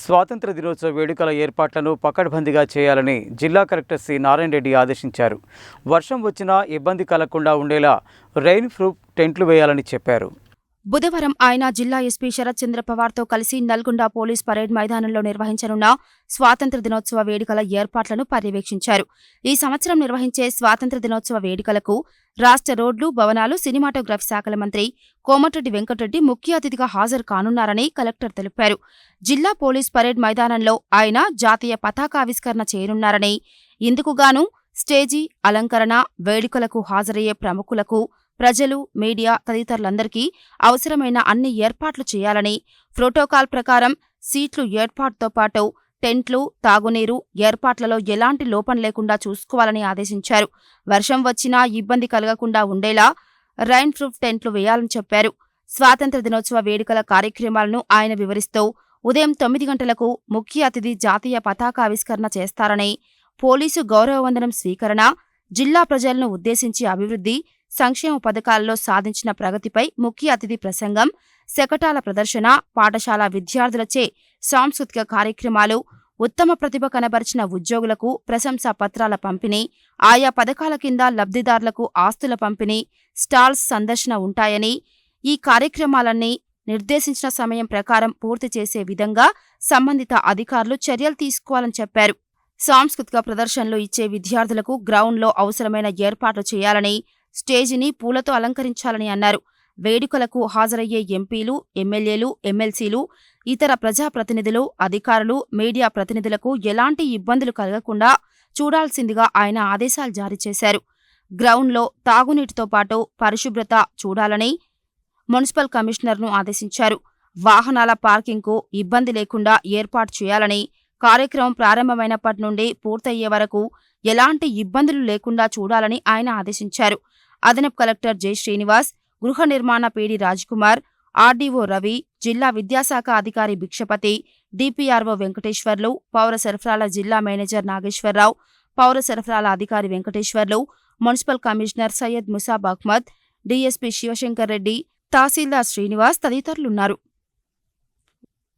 స్వాతంత్ర దినోత్సవ వేడుకల ఏర్పాట్లను పకడ్బందీగా చేయాలని జిల్లా కలెక్టర్ సి నారాయణ రెడ్డి ఆదేశించారు. వర్షం వచ్చినా ఇబ్బంది కలగకుండా ఉండేలా రెయిన్ ప్రూఫ్ టెంట్లు వేయాలని చెప్పారు. బుధవారం ఆయన జిల్లా ఎస్పీ శరత్ చంద్ర పవార్తో కలిసి నల్గొండ పోలీస్ పరేడ్ మైదానంలో నిర్వహించనున్న స్వాతంత్ర దినోత్సవ వేడుకల ఏర్పాట్లను పర్యవేక్షించారు. ఈ సంవత్సరం నిర్వహించే స్వాతంత్ర దినోత్సవ వేడుకలకు రాష్ట్ర రోడ్లు, భవనాలు, సినిమాటోగ్రఫీ శాఖల మంత్రి కోమటిరెడ్డి వెంకటరెడ్డి ముఖ్య అతిథిగా హాజరు కానున్నారని కలెక్టర్ తెలిపారు. జిల్లా పోలీస్ పరేడ్ మైదానంలో ఆయన జాతీయ పతాకావిష్కరణ చేయనున్నారని, ఇందుకుగాను స్టేజీ అలంకరణ, వేడుకలకు హాజరయ్యే ప్రముఖులకు, ప్రజలు, మీడియా తదితరులందరికీ అవసరమైన అన్ని ఏర్పాట్లు చేయాలని, ప్రోటోకాల్ ప్రకారం సీట్లు ఏర్పాటుతో పాటు టెంట్లు, తాగునీరు ఏర్పాట్లలో ఎలాంటి లోపం లేకుండా చూసుకోవాలని ఆదేశించారు. వర్షం వచ్చినా ఇబ్బంది కలగకుండా ఉండేలా రైన్ ప్రూఫ్ టెంట్లు వేయాలని చెప్పారు. స్వాతంత్ర దినోత్సవ వేడుకల కార్యక్రమాలను ఆయన వివరిస్తూ ఉదయం 9 గంటలకు ముఖ్య అతిథి జాతీయ పతాకావిష్కరణ చేస్తారని, పోలీసు గౌరవ వందనం స్వీకరణ, జిల్లా ప్రజలను ఉద్దేశించి అభివృద్ధి, సంక్షేమ పథకాల్లో సాధించిన ప్రగతిపై ముఖ్య అతిథి ప్రసంగం, శకటాల ప్రదర్శన, పాఠశాల విద్యార్థులచే సాంస్కృతిక కార్యక్రమాలు, ఉత్తమ ప్రతిభ కనబరిచిన ఉద్యోగులకు ప్రశంసా పత్రాల పంపిణీ, ఆయా పథకాల కింద లబ్ధిదారులకు ఆస్తుల పంపిణీ, స్టాల్స్ సందర్శన ఉంటాయని, ఈ కార్యక్రమాలన్నీ నిర్దేశించిన సమయం ప్రకారం పూర్తి చేసే విధంగా సంబంధిత అధికారులు చర్యలు తీసుకోవాలని చెప్పారు. సాంస్కృతిక ప్రదర్శనలు ఇచ్చే విద్యార్థులకు గ్రౌండ్లో అవసరమైన ఏర్పాట్లు చేయాలని, స్టేజిని పూలతో అలంకరించాలని అన్నారు. వేడుకలకు హాజరయ్యే ఎంపీలు, ఎమ్మెల్యేలు, ఎమ్మెల్సీలు, ఇతర ప్రజాప్రతినిధులు, అధికారులు, మీడియా ప్రతినిధులకు ఎలాంటి ఇబ్బందులు కలగకుండా చూడాల్సిందిగా ఆయన ఆదేశాలు జారీ చేశారు. గ్రౌండ్లో తాగునీటితో పాటు పరిశుభ్రత చూడాలని మున్సిపల్ కమిషనర్ను ఆదేశించారు. వాహనాల పార్కింగ్కు ఇబ్బంది లేకుండా ఏర్పాటు చేయాలని, కార్యక్రమం ప్రారంభమైనప్పటి నుండి పూర్తయ్యే వరకు ఎలాంటి ఇబ్బందులు లేకుండా చూడాలని ఆయన ఆదేశించారు. అదనపు కలెక్టర్ జె శ్రీనివాస్, గృహ నిర్మాణ పీడీ రాజ్కుమార్, ఆర్డీఓ రవి, జిల్లా విద్యాశాఖ అధికారి భిక్షపతి, డిపిఆర్ఓ వెంకటేశ్వర్లు, పౌర సరఫరాల జిల్లా మేనేజర్ నాగేశ్వరరావు, పౌర సరఫరాల అధికారి Venkateswarlu, municipal commissioner Syed Musab Ahmed, DSP Shivashankar Reddy, tahsildar Srinivas తదితరులున్నారు.